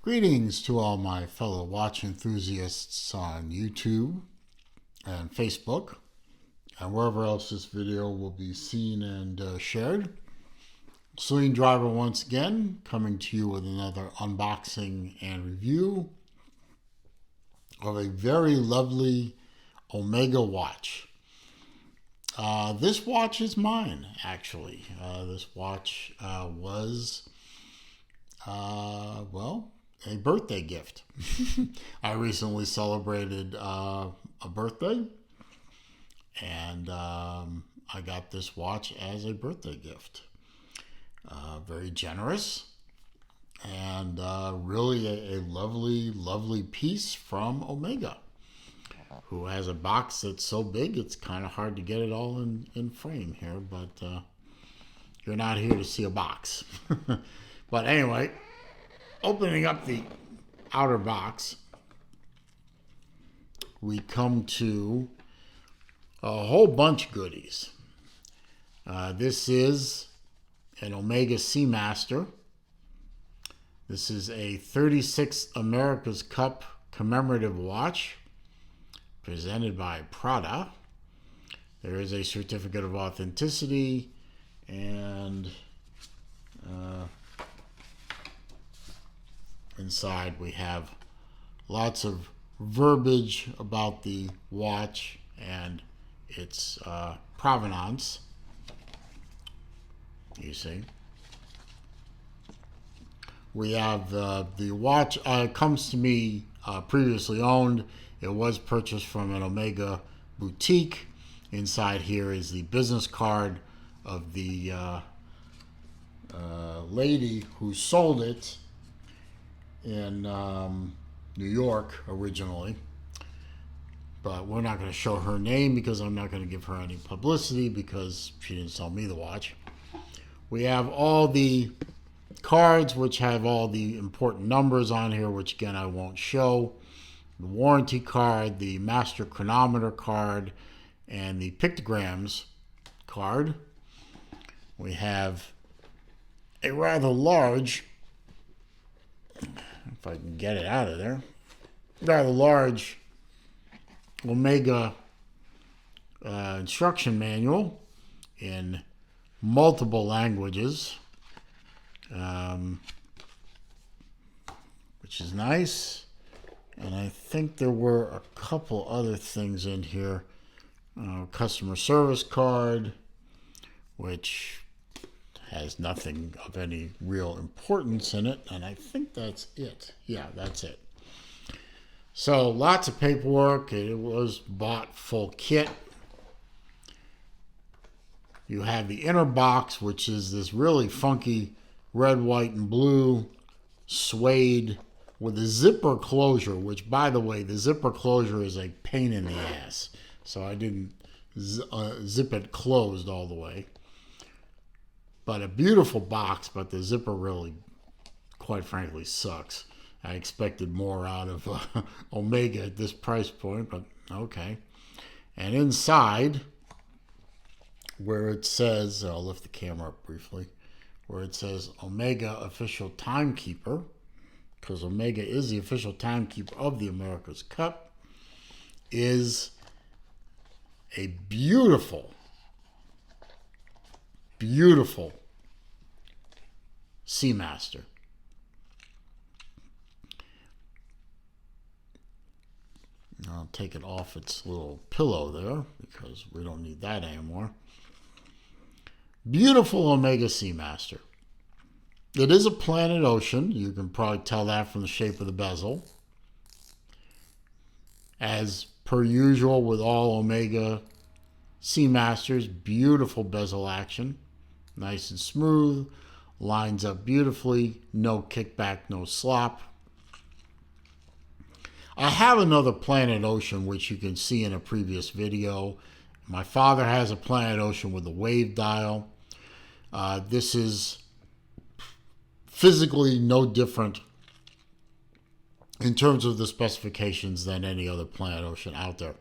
Greetings to all my fellow watch enthusiasts on YouTube and Facebook and wherever else this video will be seen and shared. Celine Driver once again coming to you with another unboxing and review of a very lovely Omega watch. This watch is mine, actually. This watch was, a birthday gift. I recently celebrated a birthday, and I got this watch as a birthday gift. Very generous, and really a lovely, lovely piece from Omega, who has a box that's so big it's kind of hard to get it all in frame here, but you're not here to see a box. But anyway, opening up the outer box, we come to a whole bunch of goodies. This is an Omega Seamaster. This is a 36th America's Cup commemorative watch presented by Prada. There is a certificate of authenticity, and inside we have lots of verbiage about the watch and its provenance. You see, we have the watch comes to me previously owned. It was purchased from an Omega boutique. Inside here is the business card of the lady who sold it in New York originally. But we're not going to show her name because I'm not going to give her any publicity because she didn't sell me the watch. We have all the cards, which have all the important numbers on here, which again I won't show. The warranty card, the master chronometer card, and the pictograms card. We have a rather large, if I can get it out of there, rather large Omega instruction manual in multiple languages, which is nice. And I think there were a couple other things in here. Customer service card, which has nothing of any real importance in it, and I think that's it. Yeah, that's it. So lots of paperwork. It was bought full kit. You have the inner box, which is this really funky red, white, and blue suede with a zipper closure, which, by the way, the zipper closure is a pain in the ass. So I didn't zip it closed all the way. But a beautiful box, but the zipper really, quite frankly, sucks. I expected more out of Omega at this price point, but okay. And inside, where it says, I'll lift the camera up briefly, where it says Omega Official Timekeeper, because Omega is the official timekeeper of the America's Cup, is a beautiful, beautiful Seamaster. I'll take it off its little pillow there because we don't need that anymore. Beautiful Omega Seamaster. It is a Planet Ocean. You can probably tell that from the shape of the bezel. As per usual with all Omega Seamasters, beautiful bezel action. Nice and smooth. Lines up beautifully. No kickback, no slop. I have another Planet Ocean, which you can see in a previous video. My father has a Planet Ocean with a wave dial. This is physically no different in terms of the specifications than any other Planet Ocean out there.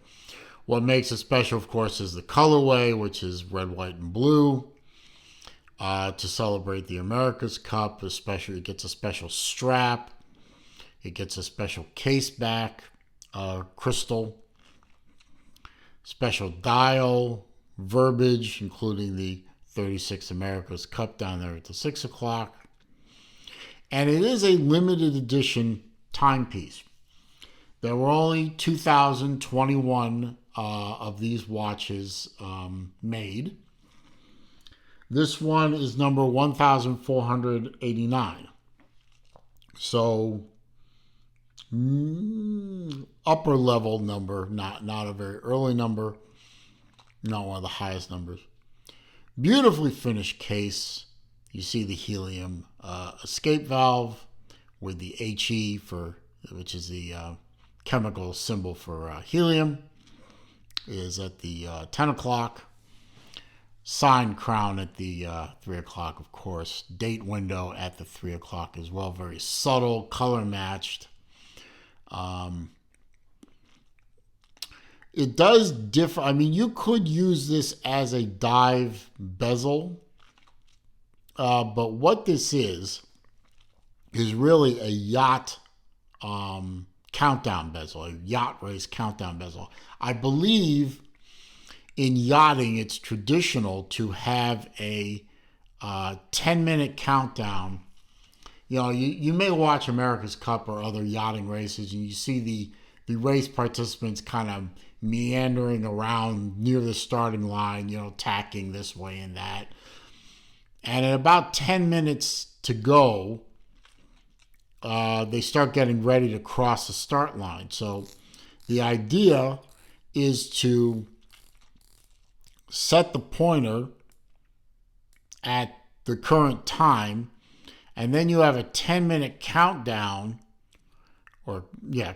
What makes it special, of course, is the colorway, which is red, white, and blue. To celebrate the America's Cup, especially, it gets a special strap. It gets a special case back, crystal, special dial, verbiage, including the 36 America's Cup down there at the 6 o'clock. And it is a limited edition timepiece. There were only 2,021 of these watches made. This one is number 1,489. So, upper level number, not a very early number, not one of the highest numbers. Beautifully finished case. You see the helium escape valve with the HE which is the chemical symbol for helium, is at the 10 o'clock. Signed crown at the 3 o'clock, of course. Date window at the 3 o'clock as well. Very subtle, color matched. It does differ. I mean, you could use this as a dive bezel. But what this is really a yacht countdown bezel, a yacht race countdown bezel. I believe in yachting, it's traditional to have a 10-minute countdown. You know, you may watch America's Cup or other yachting races, and you see the race participants kind of meandering around near the starting line, you know, tacking this way and that. And at about 10 minutes to go, they start getting ready to cross the start line. So the idea is to set the pointer at the current time, and then you have a 10-minute countdown, or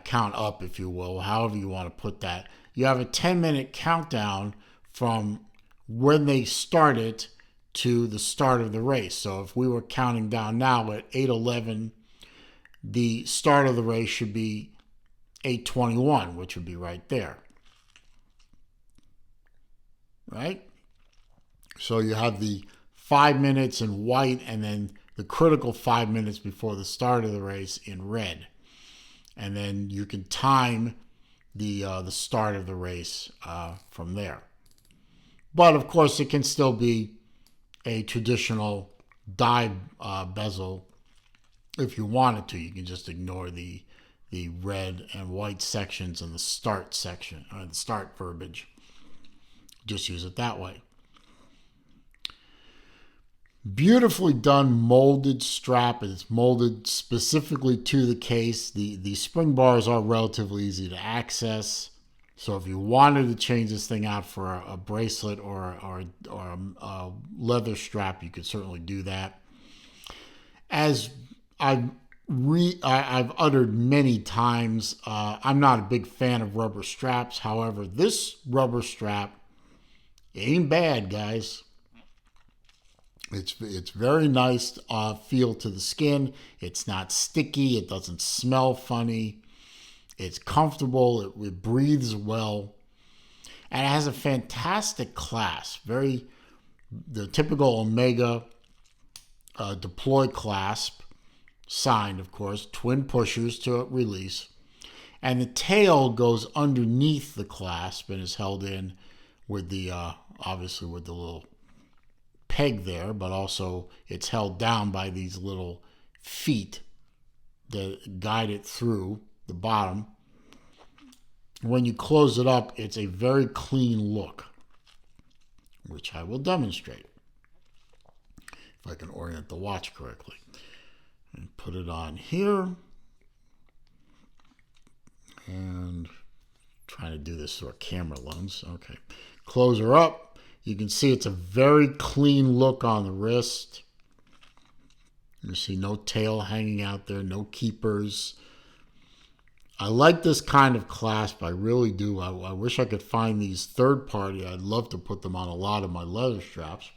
count up, if you will, however you want to put that. You have a 10-minute countdown from when they started to the start of the race. So if we were counting down now at 8:11, the start of the race should be 8:21, which would be right there. Right? So you have the 5 minutes in white, and then the critical 5 minutes before the start of the race in red. And then you can time the start of the race from there. But of course, it can still be a traditional dive bezel if you wanted to. You can just ignore the red and white sections in the start section, or the start verbiage. Just use it that way. Beautifully done molded strap. It's molded specifically to the case. The spring bars are relatively easy to access. So if you wanted to change this thing out for a bracelet or a leather strap, you could certainly do that. As I've uttered many times, I'm not a big fan of rubber straps. However, this rubber strap ain't bad, guys. It's very nice feel to the skin. It's not sticky. It doesn't smell funny. It's comfortable. It breathes well. And it has a fantastic clasp. The typical Omega deploy clasp. Signed, of course. Twin pushers to release. And the tail goes underneath the clasp and is held in with the, obviously with the little peg there, but also it's held down by these little feet that guide it through the bottom. When you close it up, it's a very clean look, which I will demonstrate if I can orient the watch correctly. And put it on here. And trying to do this through a camera lens. Okay. Close her up. You can see it's a very clean look on the wrist. You see no tail hanging out there, no keepers. I like this kind of clasp. I really do. I wish I could find these third party. I'd love to put them on a lot of my leather straps.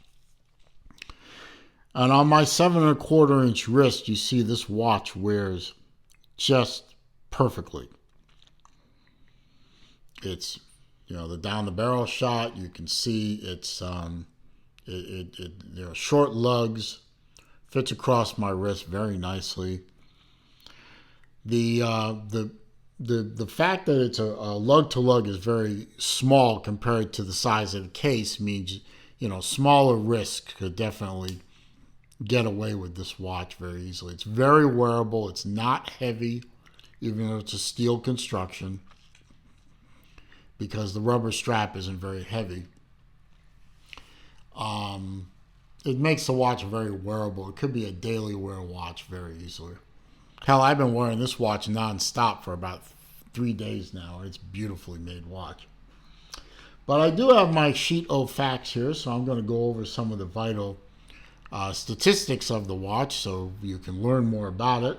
And on my 7¼ inch wrist, you see this watch wears just perfectly. It's, the down the barrel shot. You can see it's short lugs, fits across my wrist very nicely. The fact that it's a lug to lug is very small compared to the size of the case means, smaller wrists could definitely get away with this watch very easily. It's very wearable. It's not heavy, even though it's a steel construction, because the rubber strap isn't very heavy. It makes the watch very wearable. It could be a daily wear watch very easily. Hell, I've been wearing this watch non-stop for about 3 days now. It's a beautifully made watch. But I do have my sheet of facts here, so I'm going to go over some of the vital statistics of the watch so you can learn more about it.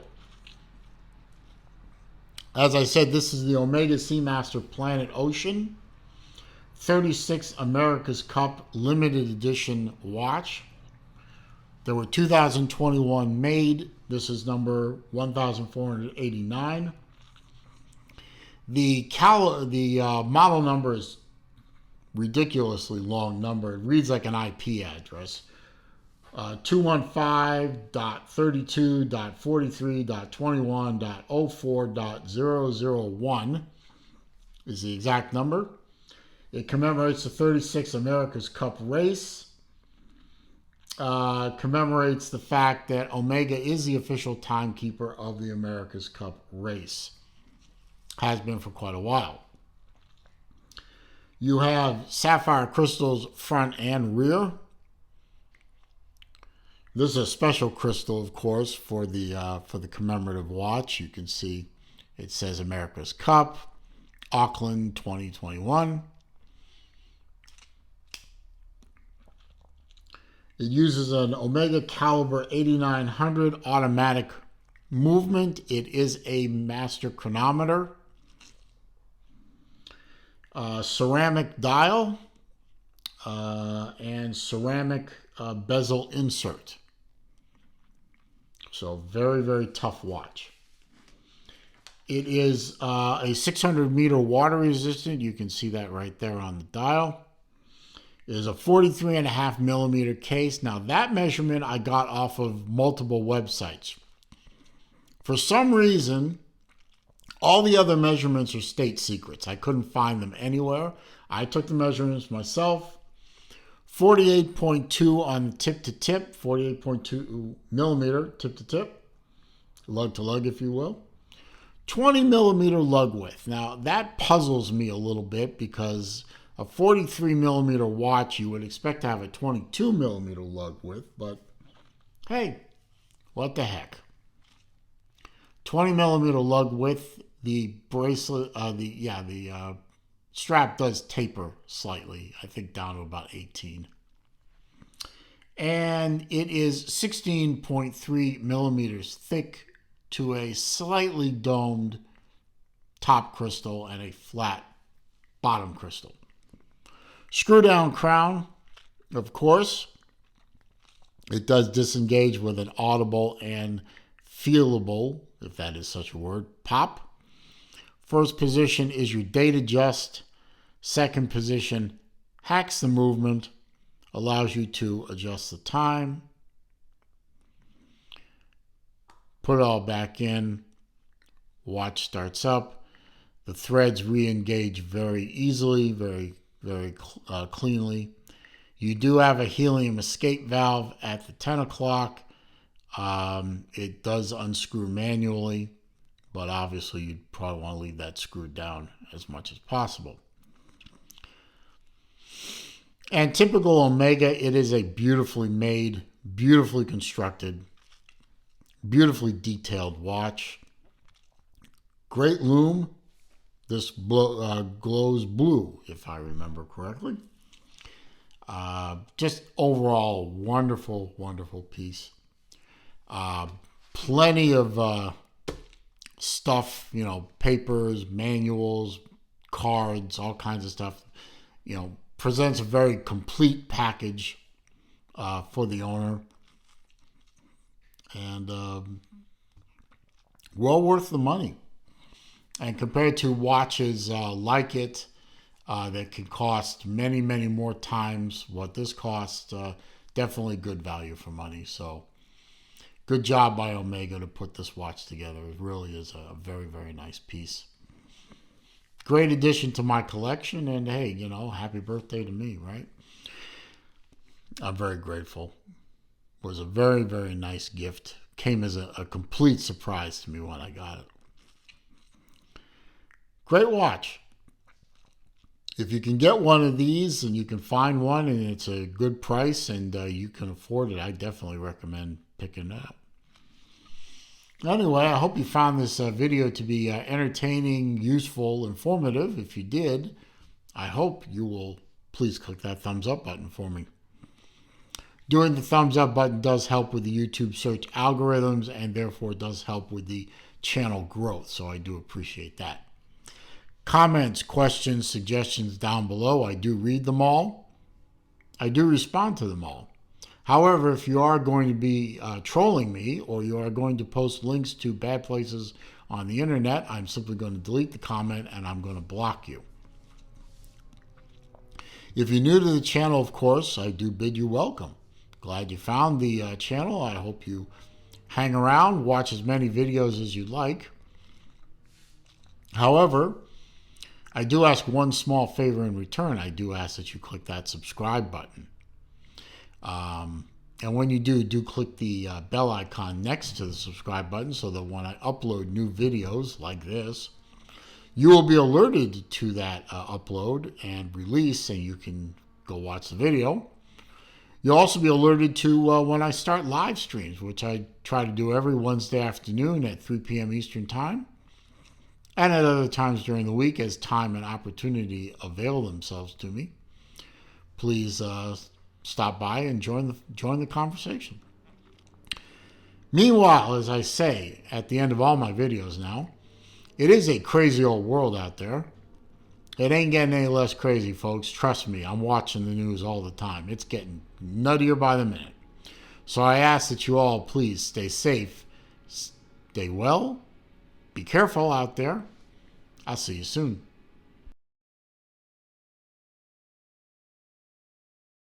As I said, this is the Omega Seamaster Planet Ocean 36 America's Cup limited edition watch. There were 2021 made. This is number 1489. The model number is ridiculously long number. It reads like an IP address. 215.32.43.21.04.001 is the exact number. It commemorates the 36 America's Cup race. Commemorates the fact that Omega is the official timekeeper of the America's Cup race. Has been for quite a while. You have sapphire crystals front and rear. This is a special crystal, of course, for the commemorative watch. You can see it says America's Cup, Auckland 2021. It uses an Omega caliber 8900 automatic movement. It is a master chronometer. Ceramic dial and ceramic bezel insert. So very, very tough watch. It is a 600 meter water resistant. You can see that right there on the dial. It is a 43.5 millimeter case. Now that measurement I got off of multiple websites. For some reason, all the other measurements are state secrets. I couldn't find them anywhere. I took the measurements myself. 48.2 on the tip to tip, 48.2 millimeter tip to tip, lug to lug, if you will. 20 millimeter lug width. Now that puzzles me a little bit because a 43 millimeter watch, you would expect to have a 22 millimeter lug width, but hey, what the heck. 20 millimeter lug width. The bracelet, the strap does taper slightly, I think down to about 18. And it is 16.3 millimeters thick to a slightly domed top crystal and a flat bottom crystal. Screw down crown, of course. It does disengage with an audible and feelable, if that is such a word, pop. First position is your date adjust. Second position hacks the movement, allows you to adjust the time. Put it all back in. Watch starts up. The threads re-engage very easily, very cleanly. You do have a helium escape valve at the 10 o'clock. It does unscrew manually, but obviously you'd probably want to leave that screwed down as much as possible. And typical Omega, it is a beautifully made, beautifully constructed, beautifully detailed watch. Great lume. This glows blue, if I remember correctly. Just overall wonderful, wonderful piece. Plenty of stuff, papers, manuals, cards, all kinds of stuff. Presents a very complete package for the owner. And well worth the money. And compared to watches like it that can cost many, many more times what this costs, definitely good value for money. So good job by Omega to put this watch together. It really is a very, very nice piece. Great addition to my collection, and hey, you know, happy birthday to me, right? I'm very grateful. It was a very, very nice gift. Came as a complete surprise to me when I got it. Great watch. If you can get one of these and you can find one and it's a good price and you can afford it, I definitely recommend picking it up. Anyway, I hope you found this video to be entertaining, useful, informative. If you did, I hope you will please click that thumbs up button for me. Doing the thumbs up button does help with the YouTube search algorithms and therefore does help with the channel growth, so I do appreciate that. Comments, questions, suggestions down below. I do read them all. I do respond to them all. However, if you are going to be trolling me or you are going to post links to bad places on the internet, I'm simply going to delete the comment and I'm going to block you. If you're new to the channel, of course, I do bid you welcome. Glad you found the channel. I hope you hang around, watch as many videos as you like. However, I do ask one small favor in return. I do ask that you click that subscribe button. And when you do click the bell icon next to the subscribe button so that when I upload new videos like this, you will be alerted to that upload and release, and you can go watch the video. You'll also be alerted to when I start live streams, which I try to do every Wednesday afternoon at 3 p.m. Eastern Time, and at other times during the week as time and opportunity avail themselves to me. Please stop by and join the conversation. Meanwhile, as I say at the end of all my videos now, it is a crazy old world out there. It ain't getting any less crazy, folks. Trust me, I'm watching the news all the time. It's getting nuttier by the minute. So I ask that you all please stay safe, stay well, be careful out there. I'll see you soon.